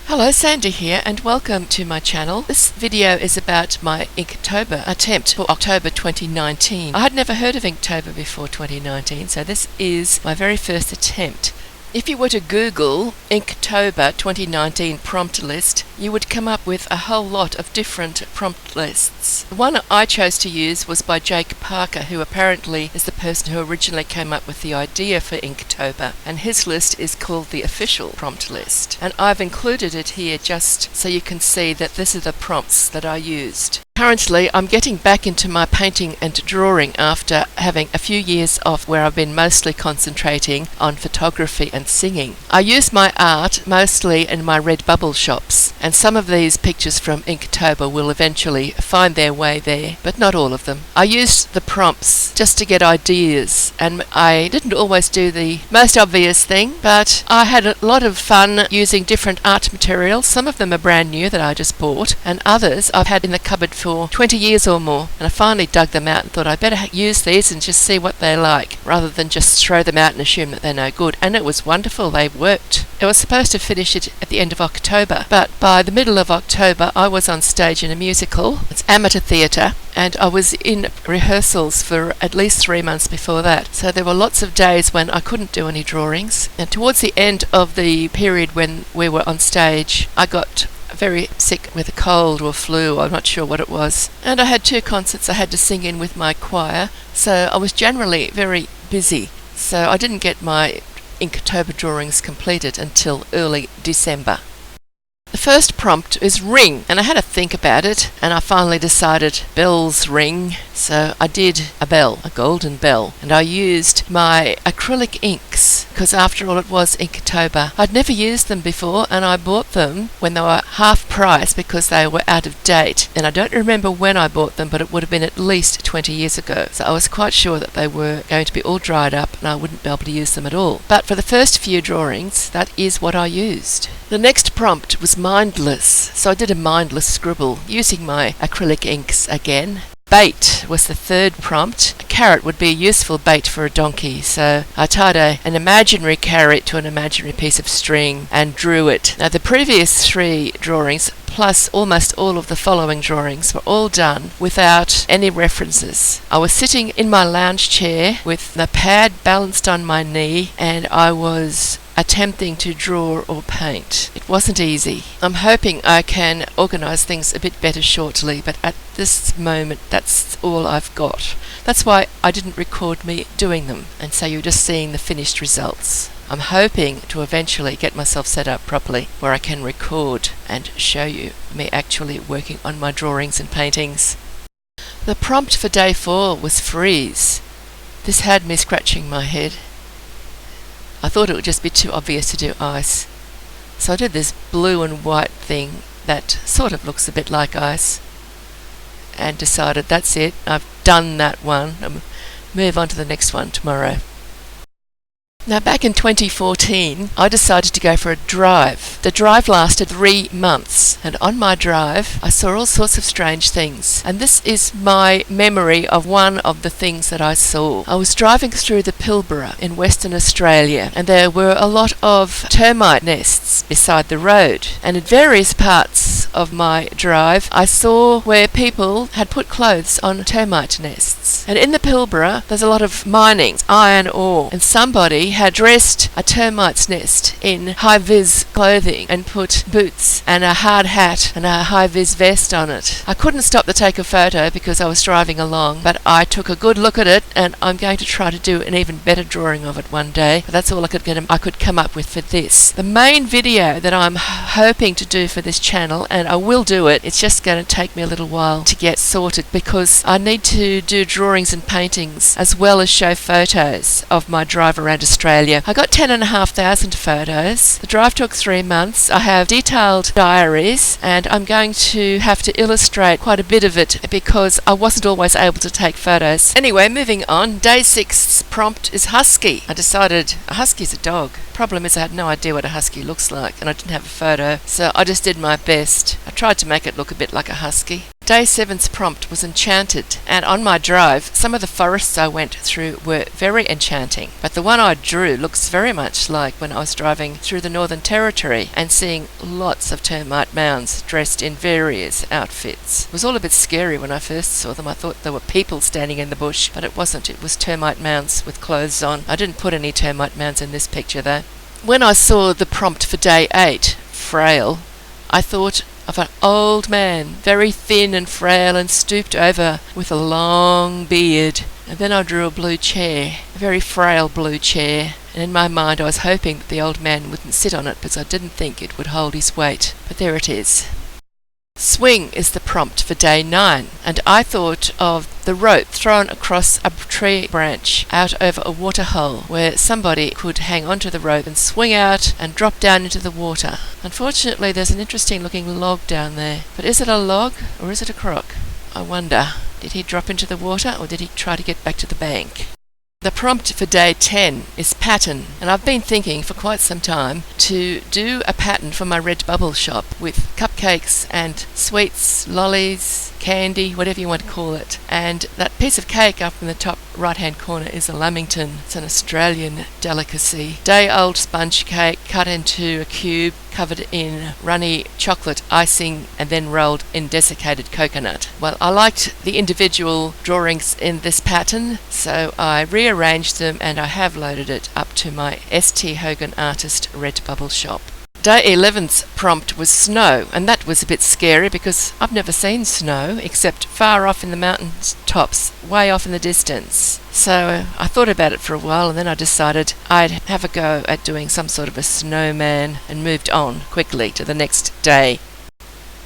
Hello, Sandy here and welcome to my channel. This video is about my InkTober attempt for October 2019. I had never heard of InkTober before 2019, so this is my very first attempt. If you were to Google InkTober 2019 prompt list, you would come up with a whole lot of different prompt lists. The one I chose to use was by Jake Parker, who apparently is the person who originally came up with the idea for InkTober, and his list is called the official prompt list. And I've included it here just so you can see that these are the prompts that I used. Currently, I'm getting back into my painting and drawing after having a few years off where I've been mostly concentrating on photography and singing. I use my art mostly in my Redbubble shops, and some of these pictures from InkTober will eventually find their way there, but not all of them. I used the prompts just to get ideas, and I didn't always do the most obvious thing, but I had a lot of fun using different art materials. Some of them are brand new that I just bought, and others I've had in the cupboard for 20 years or more, and I finally dug them out and thought I'd better use these and just see what they're like rather than just throw them out and assume that they're no good. And it was wonderful, they worked. I was supposed to finish it at the end of October, but by the middle of October I was on stage in a musical. It's amateur theatre, and I was in rehearsals for at least 3 months before that, so there were lots of days when I couldn't do any drawings. And towards the end of the period when we were on stage, I got very sick with a cold or flu, I'm not sure what it was, and I had 2 concerts I had to sing in with my choir, so I was generally very busy, so I didn't get my InkTober drawings completed until early December. The first prompt is ring, and I had to think about it, and I finally decided bells ring, so I did a bell, a golden bell, and I used my acrylic inks, because after all it was InkTober. I'd never used them before, and I bought them when they were half price because they were out of date, and I don't remember when I bought them, but it would have been at least 20 years ago, so I was quite sure that they were going to be all dried up and I wouldn't be able to use them at all. But for the first few drawings, that is what I used. The next prompt was mindless, so I did a mindless scribble using my acrylic inks again. Bait was the third prompt. A carrot would be a useful bait for a donkey, so I tied an imaginary carrot to an imaginary piece of string and drew it. Now the previous 3 drawings plus almost all of the following drawings were all done without any references. I was sitting in my lounge chair with the pad balanced on my knee, and I was attempting to draw or paint. It wasn't easy. I'm hoping I can organise things a bit better shortly, but at this moment that's all I've got. That's why I didn't record me doing them, and so you're just seeing the finished results. I'm hoping to eventually get myself set up properly where I can record and show you me actually working on my drawings and paintings. The prompt for day 4 was freeze. This had me scratching my head. I thought it would just be too obvious to do ice, so I did this blue and white thing that sort of looks a bit like ice, and decided that's it, I've done that one, I'll move on to the next one tomorrow. Now back in 2014, I decided to go for a drive. The drive lasted 3 months, and on my drive I saw all sorts of strange things, and this is my memory of one of the things that I saw. I was driving through the Pilbara in Western Australia, and there were a lot of termite nests beside the road, and in various parts of my drive I saw where people had put clothes on termite nests. And in the Pilbara there's a lot of mining, iron ore, and somebody had dressed a termite's nest in high-vis clothing and put boots and a hard hat and a high-vis vest on it. I couldn't stop to take a photo because I was driving along, but I took a good look at it, and I'm going to try to do an even better drawing of it one day. But that's all I could come up with for this. The main video that I'm hoping to do for this channel, and I will do it, it's just going to take me a little while to get sorted because I need to do drawings and paintings as well as show photos of my drive around Australia. I got 10,500 photos. The drive took 3 months. I have detailed diaries, and I'm going to have to illustrate quite a bit of it because I wasn't always able to take photos. Anyway, moving on. Day 6's prompt is husky. I decided a husky's a dog. Problem is I had no idea what a husky looks like, and I didn't have a photo, so I just did my best. I tried to make it look a bit like a husky. Day 7's prompt was enchanted, and on my drive, some of the forests I went through were very enchanting, but the one I drew looks very much like when I was driving through the Northern Territory and seeing lots of termite mounds dressed in various outfits. It was all a bit scary when I first saw them. I thought there were people standing in the bush, but it wasn't. It was termite mounds with clothes on. I didn't put any termite mounds in this picture though. When I saw the prompt for Day 8, frail, I thought of an old man, very thin and frail and stooped over with a long beard. And then I drew a blue chair, a very frail blue chair, and in my mind I was hoping that the old man wouldn't sit on it because I didn't think it would hold his weight. But there it is. Swing is the prompt for Day 9, and I thought of the rope thrown across a tree branch out over a water hole where somebody could hang onto the rope and swing out and drop down into the water. Unfortunately, there's an interesting looking log down there, but is it a log or is it a croc? I wonder. Did he drop into the water or did he try to get back to the bank? The prompt for Day 10 is pattern, and I've been thinking for quite some time to do a pattern for my Redbubble shop with cupcakes and sweets, lollies, candy, whatever you want to call it. And that piece of cake up in the top right hand corner is a Lamington. It's an Australian delicacy. Day-old sponge cake cut into a cube, covered in runny chocolate icing and then rolled in desiccated coconut. Well, I liked the individual drawings in this pattern, so I rearranged them and I have loaded it up to my St. Hogan Artist Redbubble shop. Day 11's prompt was snow, and that was a bit scary because I've never seen snow except far off in the mountain tops, way off in the distance. So I thought about it for a while and then I decided I'd have a go at doing some sort of a snowman and moved on quickly to the next day.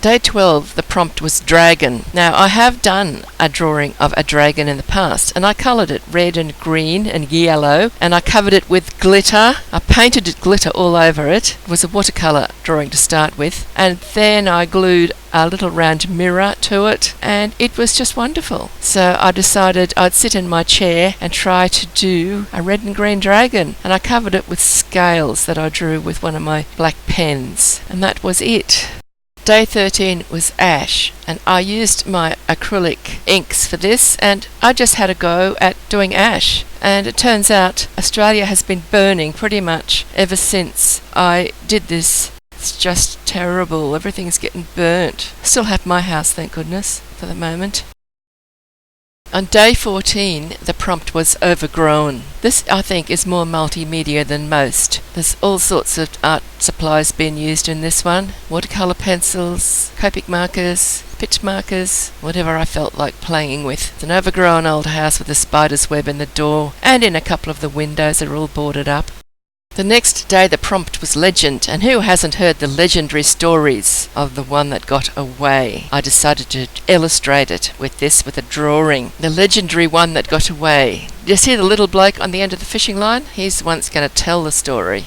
Day 12, the prompt was dragon. Now, I have done a drawing of a dragon in the past, and I coloured it red and green and yellow, and I covered it with glitter. I painted it glitter all over it. It was a watercolour drawing to start with, and then I glued a little round mirror to it, and it was just wonderful. So I decided I'd sit in my chair and try to do a red and green dragon, and I covered it with scales that I drew with one of my black pens, and that was it. Day 13 was ash, and I used my acrylic inks for this, and I just had a go at doing ash. And it turns out Australia has been burning pretty much ever since I did this. It's just terrible. Everything's getting burnt. Still have my house, thank goodness, for the moment. On day 14, the prompt was overgrown. This, I think, is more multimedia than most. There's all sorts of art supplies being used in this one. Watercolour pencils, Copic markers, pitch markers, whatever I felt like playing with. It's an overgrown old house with a spider's web in the door, and in a couple of the windows are all boarded up. The next day the prompt was legend, and who hasn't heard the legendary stories of the one that got away? I decided to illustrate it with a drawing. The legendary one that got away. You see the little bloke on the end of the fishing line? He's the one that's going to tell the story.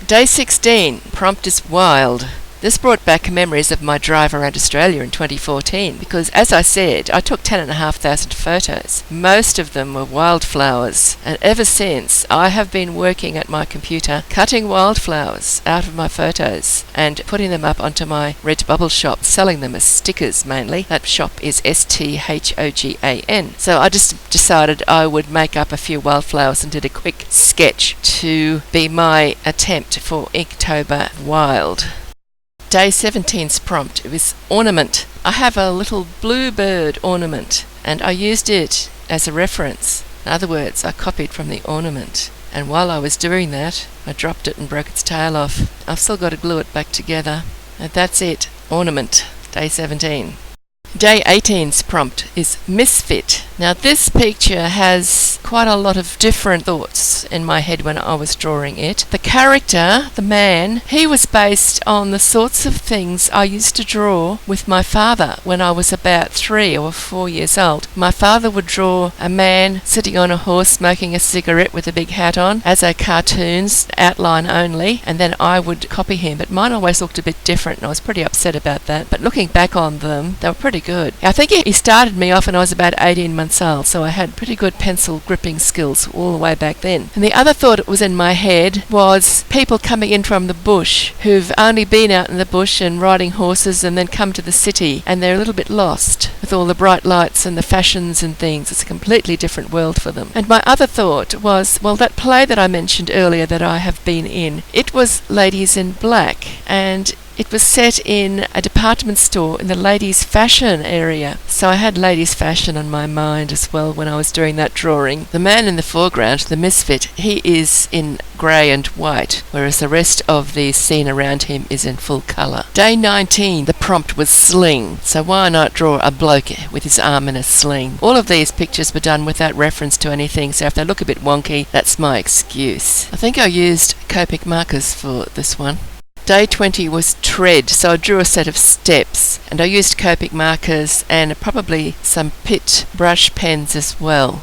Day 16, prompt is wild. This brought back memories of my drive around Australia in 2014 because, as I said, I took 10,500 photos. Most of them were wildflowers, and ever since I have been working at my computer cutting wildflowers out of my photos and putting them up onto my Redbubble shop, selling them as stickers mainly. That shop is STHOGAN. So I just decided I would make up a few wildflowers and did a quick sketch to be my attempt for Inktober Wild. Day 17's prompt was ornament. I have a little bluebird ornament, and I used it as a reference. In other words, I copied from the ornament, and while I was doing that, I dropped it and broke its tail off. I've still got to glue it back together. And that's it. Ornament. Day 17. Day 18's prompt is misfit. Now this picture has quite a lot of different thoughts in my head when I was drawing it. The character, the man, he was based on the sorts of things I used to draw with my father when I was about 3 or 4 years old. My father would draw a man sitting on a horse smoking a cigarette with a big hat on as a cartoons, outline only, and then I would copy him. But mine always looked a bit different and I was pretty upset about that. But looking back on them, they were pretty good. I think he started me off when I was about 18 months old, so I had pretty good pencil grip gripping skills all the way back then. And the other thought that was in my head was people coming in from the bush who've only been out in the bush and riding horses and then come to the city, and they're a little bit lost with all the bright lights and the fashions and things. It's a completely different world for them. And my other thought was, well, that play that I mentioned earlier that I have been in, it was Ladies in Black, and it was set in a department store in the ladies' fashion area. So I had ladies' fashion on my mind as well when I was doing that drawing. The man in the foreground, the misfit, he is in grey and white, whereas the rest of the scene around him is in full colour. Day 19, the prompt was sling. So why not draw a bloke with his arm in a sling? All of these pictures were done without reference to anything, so if they look a bit wonky, that's my excuse. I think I used Copic markers for this one. Day 20 was tread, so I drew a set of steps, and I used Copic markers and probably some Pitt brush pens as well.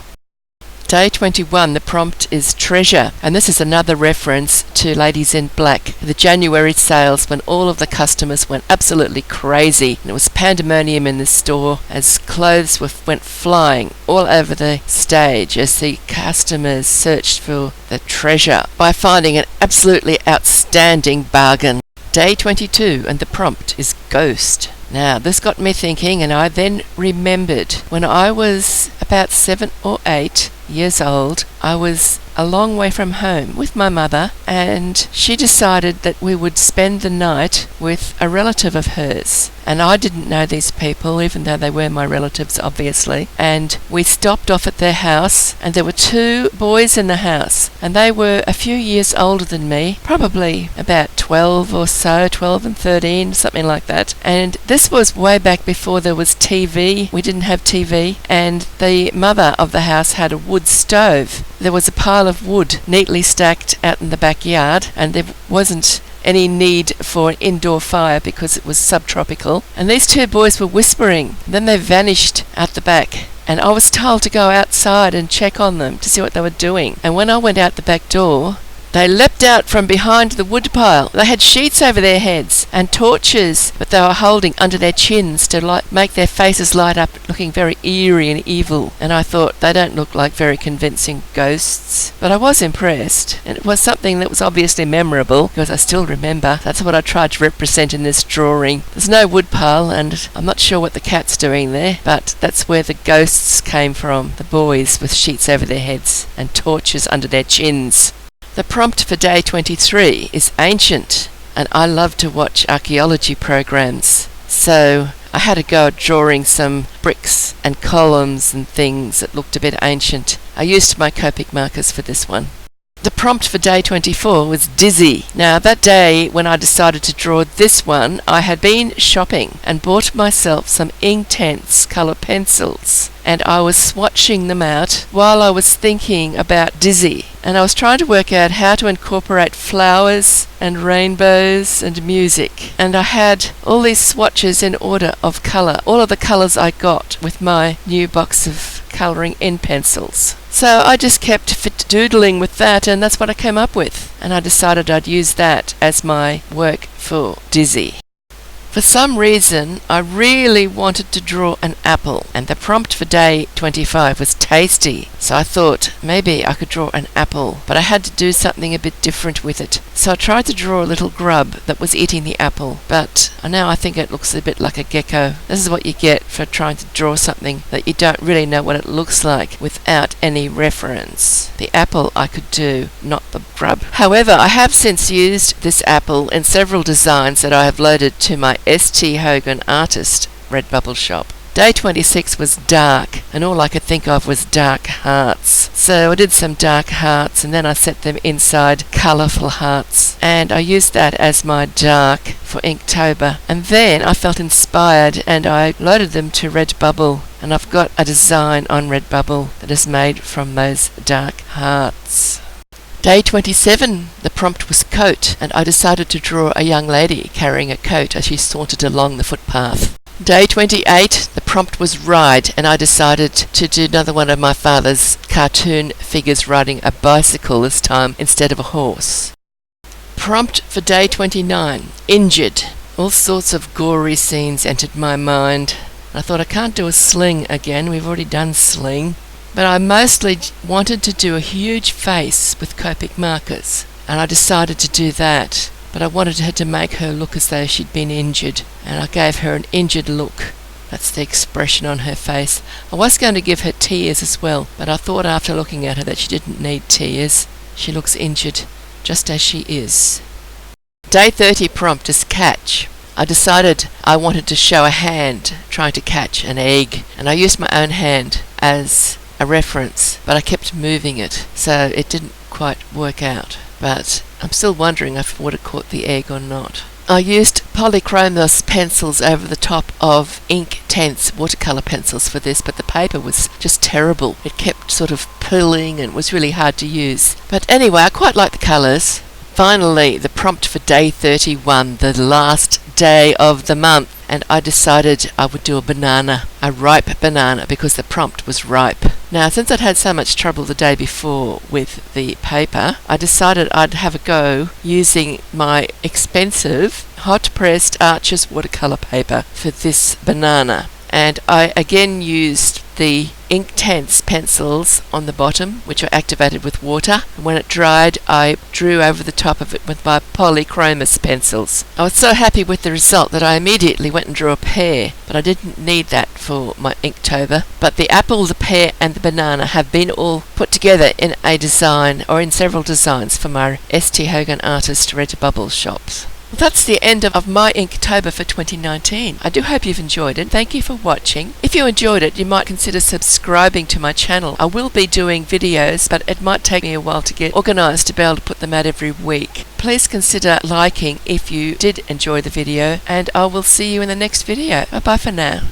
Day 21, the prompt is treasure, and this is another reference to Ladies in Black, the January sales when all of the customers went absolutely crazy, and it was pandemonium in the store as clothes went flying all over the stage as the customers searched for the treasure by finding an absolutely outstanding bargain. Day 22, and the prompt is ghost. Now, this got me thinking, and I then remembered when I was about 7 or 8 years old, I was a long way from home with my mother, and she decided that we would spend the night with a relative of hers. And I didn't know these people, even though they were my relatives, obviously. And we stopped off at their house, and there were 2 boys in the house, and they were a few years older than me, probably about 12 or so, 12 and 13, something like that. And this was way back before there was TV. We didn't have TV, and the mother of the house had a wood stove. There was a pile of wood neatly stacked out in the backyard, and there wasn't any need for an indoor fire because it was subtropical. And these 2 boys were whispering. Then they vanished out the back, and I was told to go outside and check on them to see what they were doing. And when I went out the back door, they leapt out from behind the woodpile. They had sheets over their heads and torches that they were holding under their chins to make their faces light up, looking very eerie and evil. And I thought, they don't look like very convincing ghosts. But I was impressed, and it was something that was obviously memorable because I still remember. That's what I tried to represent in this drawing. There's no woodpile, and I'm not sure what the cat's doing there, but that's where the ghosts came from. The boys with sheets over their heads and torches under their chins. The prompt for day 23 is ancient, and I love to watch archaeology programs, so I had a go at drawing some bricks and columns and things that looked a bit ancient. I used my Copic markers for this one. The prompt for day 24 was dizzy. Now, that day when I decided to draw this one, I had been shopping and bought myself some Inktense colour pencils, and I was swatching them out while I was thinking about dizzy. And I was trying to work out how to incorporate flowers and rainbows and music. And I had all these swatches in order of colour, all of the colours I got with my new box of colouring in pencils. So I just kept doodling with that, and that's what I came up with. And I decided I'd use that as my work for dizzy. For some reason, I really wanted to draw an apple, and the prompt for day 25 was tasty. So I thought maybe I could draw an apple, but I had to do something a bit different with it. So I tried to draw a little grub that was eating the apple, but now I think it looks a bit like a gecko. This is what you get for trying to draw something that you don't really know what it looks like without any reference. The apple I could do, not the grub. However, I have since used this apple in several designs that I have loaded to my St. Hogan Artist Redbubble shop. Day 26 was dark, and all I could think of was dark hearts. So I did some dark hearts, and then I set them inside colourful hearts, and I used that as my dark for Inktober. And then I felt inspired, and I loaded them to Redbubble, and I've got a design on Redbubble that is made from those dark hearts. Day 27, the prompt was coat, and I decided to draw a young lady carrying a coat as she sauntered along the footpath. Day 28, the prompt was ride, and I decided to do another one of my father's cartoon figures riding a bicycle this time instead of a horse. Prompt for day 29, injured. All sorts of gory scenes entered my mind. I thought, I can't do a sling again, we've already done sling. but I mostly wanted to do a huge face with Copic markers, and I decided to do that. But I wanted her to make her look as though she'd been injured, and I gave her an injured look. That's the expression on her face. I was going to give her tears as well, but I thought after looking at her that she didn't need tears. She looks injured, just as she is. Day 30 prompt is catch. I decided I wanted to show a hand trying to catch an egg, and I used my own hand as a reference, but I kept moving it, so it didn't quite work out. But I'm still wondering if I would have caught the egg or not. I used polychromos pencils over the top of InkTense watercolour pencils for this, but the paper was just terrible. It kept sort of pulling and was really hard to use. But anyway, I quite like the colours. Finally, the prompt for day 31, the last day of the month, and I decided I would do a banana, a ripe banana, because the prompt was ripe. Now, since I'd had so much trouble the day before with the paper, I decided I'd have a go using my expensive hot-pressed Arches watercolour paper for this banana. And I again used the InkTense pencils on the bottom, which are activated with water. And when it dried, I drew over the top of it with my polychromos pencils. I was so happy with the result that I immediately went and drew a pear, but I didn't need that for my InkTober. But the apple, the pear and the banana have been all put together in a design, or in several designs, for my St. Hogan Artist Redbubble shops. Well, that's the end of my InkTober for 2019. I do hope you've enjoyed it. Thank you for watching. If you enjoyed it, you might consider subscribing to my channel. I will be doing videos, but it might take me a while to get organised to be able to put them out every week. Please consider liking if you did enjoy the video, and I will see you in the next video. Bye bye for now.